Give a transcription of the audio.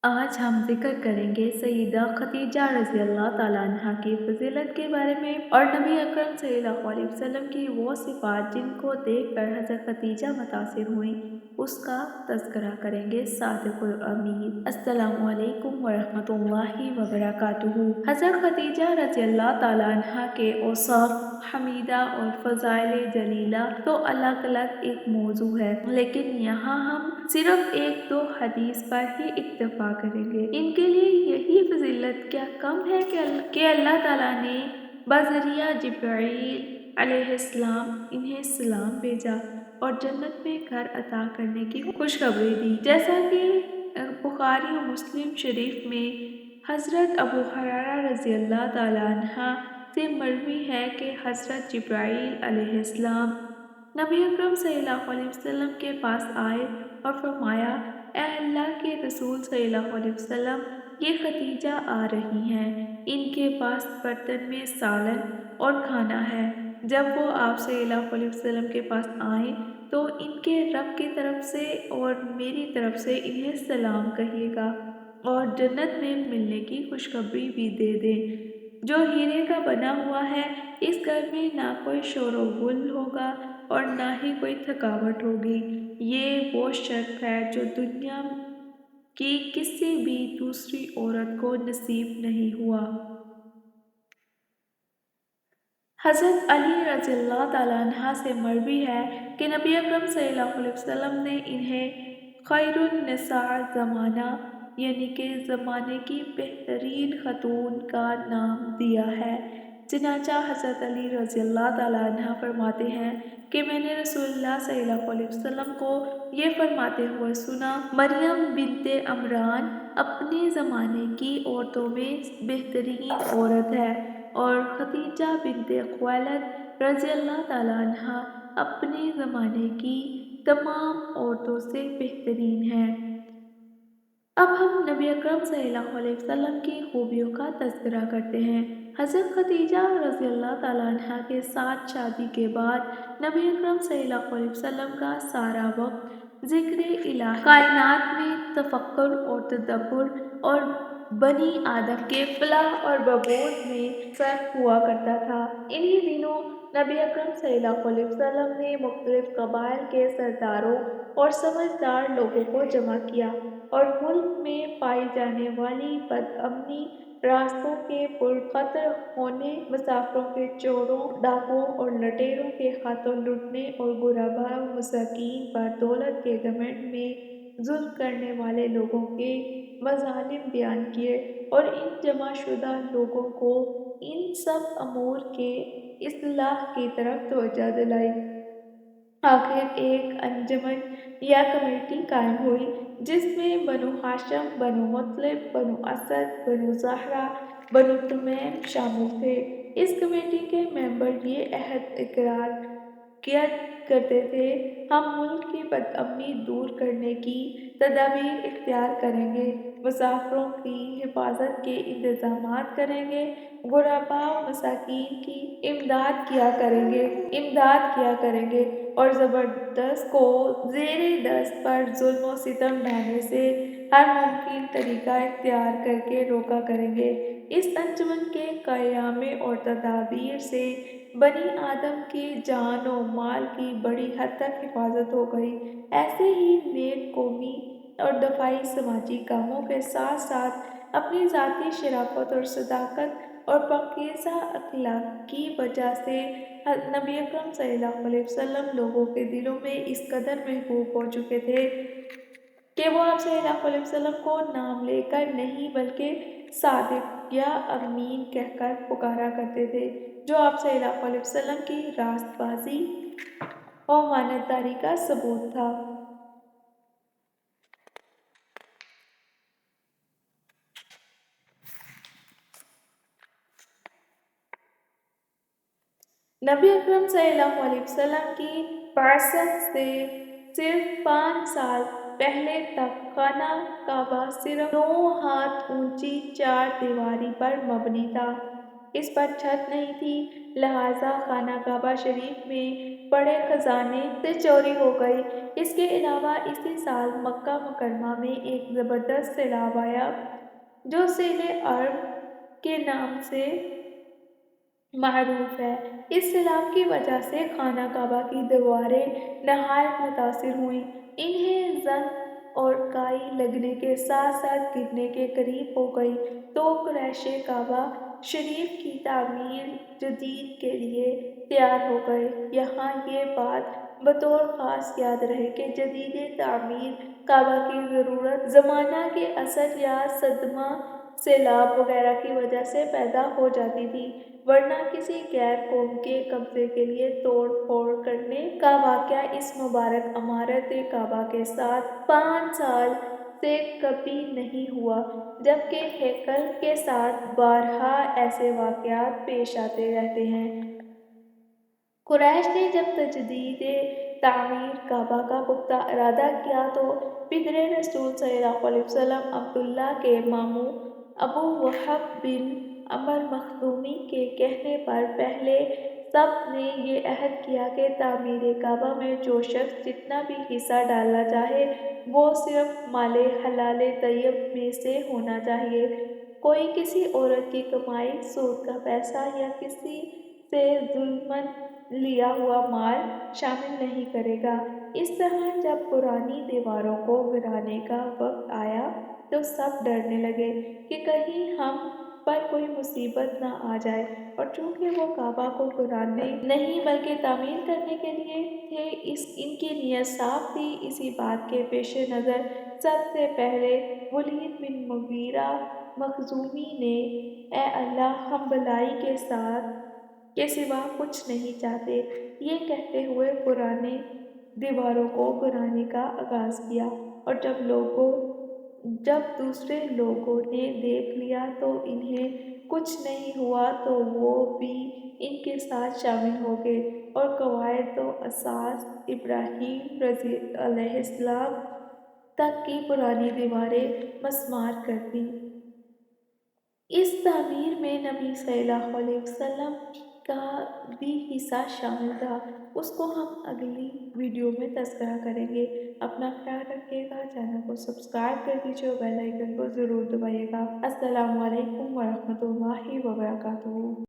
آج ہم ذکر کریں گے سیدہ خدیجہ رضی اللہ تعالیٰ عنہ کی فضیلت کے بارے میں اور نبی اکرم صلی اللہ علیہ وسلم کی وہ صفات جن کو دیکھ کر حضرت خدیجہ متاثر ہوئیں اس کا تذکرہ کریں گے صادق الامین۔ السلام علیکم ورحمۃ اللہ وبرکاتہ۔ حضرت خدیجہ رضی اللہ تعالیٰ عنہ کے اوصاف حمیدہ اور فضائل جلیلہ تو الگ الگ ایک موضوع ہے، لیکن یہاں ہم صرف ایک دو حدیث پر ہی اکتفا کریں گے۔ ان کے لیے یہی فضیلت کیا کم ہے کہ اللہ تعالیٰ نے بذریعہ جبرائیل علیہ السلام انہیں سلام بھیجا اور جنت میں گھر عطا کرنے کی خوشخبری دی، جیسا کہ بخاری و مسلم شریف میں حضرت ابو ہریرہ رضی اللہ تعالیٰ عنہ سے مروی ہے کہ حضرت جبرائیل علیہ السلام نبی اکرم صلی اللہ علیہ وسلم کے پاس آئے اور فرمایا، اے اللہ کے رسول صلی اللہ علیہ وسلم، یہ خدیجہ آ رہی ہیں، ان کے پاس برتن میں سالن اور کھانا ہے۔ جب وہ آپ صلی اللہ علیہ وسلم کے پاس آئیں تو ان کے رب کی طرف سے اور میری طرف سے انہیں سلام کہیے گا اور جنت میں ملنے کی خوشخبری بھی دے دیں۔ جو ہیرے کا بنا ہوا ہے، اس گھر میں نہ کوئی شور و غل ہوگا اور نہ ہی کوئی تھکاوٹ ہوگی۔ یہ وہ شرف ہے جو دنیا کی کسی بھی دوسری عورت کو نصیب نہیں ہوا۔ حضرت علی رضی اللہ تعالیٰ عنہ سے مروی ہے کہ نبی اکرم صلی اللہ علیہ وسلم نے انہیں خیر النساء زمانہ یعنی کہ زمانے کی بہترین خاتون کا نام دیا ہے۔ چنانچہ حضرت علی رضی اللہ تعالیٰ عنہ فرماتے ہیں کہ میں نے رسول اللہ صلی اللہ علیہ وسلم کو یہ فرماتے ہوئے سنا، مریم بنت عمران اپنے زمانے کی عورتوں میں بہترین عورت ہے اور خدیجہ بنت خویلد رضی اللہ تعالیٰ عنہ اپنے زمانے کی تمام عورتوں سے بہترین ہیں۔ اب ہم نبی اکرم صلی اللہ علیہ وسلم کی خوبیوں کا تذکرہ کرتے ہیں۔ حضرت خدیجہ رضی اللہ تعالیٰ عنہ کے ساتھ شادی کے بعد نبی اکرم صلی اللہ علیہ وسلم کا سارا وقت ذکر الہی، کائنات میں تفکر اور تدبر اور بنی آدم کے فلاح اور بہبود میں صرف ہوا کرتا تھا۔ انہی دنوں نبی اکرم صلی اللہ علیہ وسلم نے مختلف قبائل کے سرداروں اور سمجھدار لوگوں کو جمع کیا اور ملک میں پائی جانے والی بدامنی، راستوں کے پر خطر ہونے، مسافروں کے چوروں، ڈاکوؤں اور لٹیروں کے ہاتھوں لٹنے اور غرباء و مساکین پر دولت کے گھمنڈ میں ظلم کرنے والے لوگوں کے مظالم بیان کیے اور ان جمع شدہ لوگوں کو ان سب امور کے اصلاح کی طرف توجہ دلائی۔ آخر ایک انجمن یا کمیٹی قائم ہوئی جس میں بنو ہاشم، بنو مطلب، بنو اسد، بنو زہرہ، بنو تمیم شامل تھے۔ اس کمیٹی کے ممبر یہ عہد اقرار کیا کرتے تھے، ہم ملک کی بدامنی دور کرنے کی تدابیر اختیار کریں گے، مسافروں کی حفاظت کے انتظامات کریں گے، غرباء و مساکین کی امداد کیا کریں گے اور زبردست کو زیر دست پر ظلم و ستم ڈھانے سے ہر ممکن طریقہ اختیار کر کے روکا کریں گے۔ اس انجمن کے قیام اور تدابیر سے بنی آدم کی جان و مال کی بڑی حد تک حفاظت ہو گئی۔ ایسے ہی نیک قومی اور دفاعی سماجی کاموں کے ساتھ ساتھ اپنی ذاتی شرافت اور صداقت اور پاکیزہ اخلاق کی وجہ سے نبی اکرم صلی اللہ علیہ وسلم لوگوں کے دلوں میں اس قدر محبوب ہو چکے تھے کہ وہ آپ صلی اللہ علیہ وسلم کو نام لے کر نہیں بلکہ صادق یا امین کہہ کر پکارا کرتے تھے، جو آپ صلی اللہ علیہ وسلم کی راست بازی و امانتداری کا ثبوت تھا۔ نبی اکرم صلی اللہ علیہ وسلم کی بعثت سے صرف 5 سال پہلے تک خانہ کعبہ صرف 9 ہاتھ اونچی 4 دیواری پر مبنی تھا۔ اس پر چھت نہیں تھی، لہٰذا خانہ کعبہ شریف میں بڑے خزانے سے چوری ہو گئی۔ اس کے علاوہ اسی سال مکہ مکرمہ میں ایک زبردست سیلاب آیا جو سیل عرب کے نام سے معروف ہے۔ اس سیلاب کی وجہ سے خانہ کعبہ کی دیواریں نہایت متاثر ہوئیں۔ انہیں زنگ اور کائی لگنے کے ساتھ ساتھ گرنے کے قریب ہو گئی تو قریش کعبہ شریف کی تعمیر جدید کے لیے تیار ہو گئے۔ یہاں یہ بات بطور خاص یاد رہے کہ جدید تعمیر کعبہ کی ضرورت زمانہ کے اثر یا صدمہ سیلاب وغیرہ کی وجہ سے پیدا ہو جاتی تھی، ورنہ کسی غیر قوم کے قبضے کے لیے توڑ پھوڑ کرنے کا واقعہ اس مبارک عمارت کعبہ کے ساتھ 5 سال سے کبھی نہیں ہوا، جبکہ ہیکل کے ساتھ بارہا ایسے واقعات پیش آتے رہتے ہیں۔ قریش نے جب تجدید تعمیر کعبہ کا پختہ ارادہ کیا تو پدر رسول صلی اللہ علیہ وسلم عبداللہ کے ماموں ابو وہب بن عمر مخزومی کے کہنے پر پہلے سب نے یہ عہد کیا کہ تعمیر کعبہ میں جو شخص جتنا بھی حصہ ڈالنا چاہے وہ صرف مال حلال طیب میں سے ہونا چاہیے۔ کوئی کسی عورت کی کمائی، سود کا پیسہ یا کسی سے ظلماً لیا ہوا مال شامل نہیں کرے گا۔ اس طرح جب پرانی دیواروں کو گرانے کا وقت آیا تو سب ڈرنے لگے کہ کہیں ہم پر کوئی مصیبت نہ آ جائے، اور چونکہ وہ کعبہ کو گرانے نہیں بلکہ تعمیر کرنے کے لیے تھے، ان کی نیت صاف تھی۔ اسی بات کے پیش نظر سب سے پہلے ولید بن مغیرہ مخزومی نے اے اللہ ہم بلائی کے سوا کچھ نہیں چاہتے یہ کہتے ہوئے پرانی دیواروں کو گرانے کا آغاز کیا، اور جب دوسرے لوگوں نے دیکھ لیا تو انہیں کچھ نہیں ہوا تو وہ بھی ان کے ساتھ شامل ہو گئے اور قواعد و اساس ابراہیم علیہ السلام تک کی پرانی دیواریں مسمار کر دیں۔ اس تعمیر میں نبی صلی اللہ علیہ وسلم کا بھی حصہ شامل تھا، اس کو ہم اگلی ویڈیو میں تذکرہ کریں گے۔ اپنا خیال رکھیے گا، چینل کو سبسکرائب کر دیجیے اور بیل آئیکن کو ضرور دبائیے گا۔ السلام علیکم ورحمۃ اللہ وبرکاتہ۔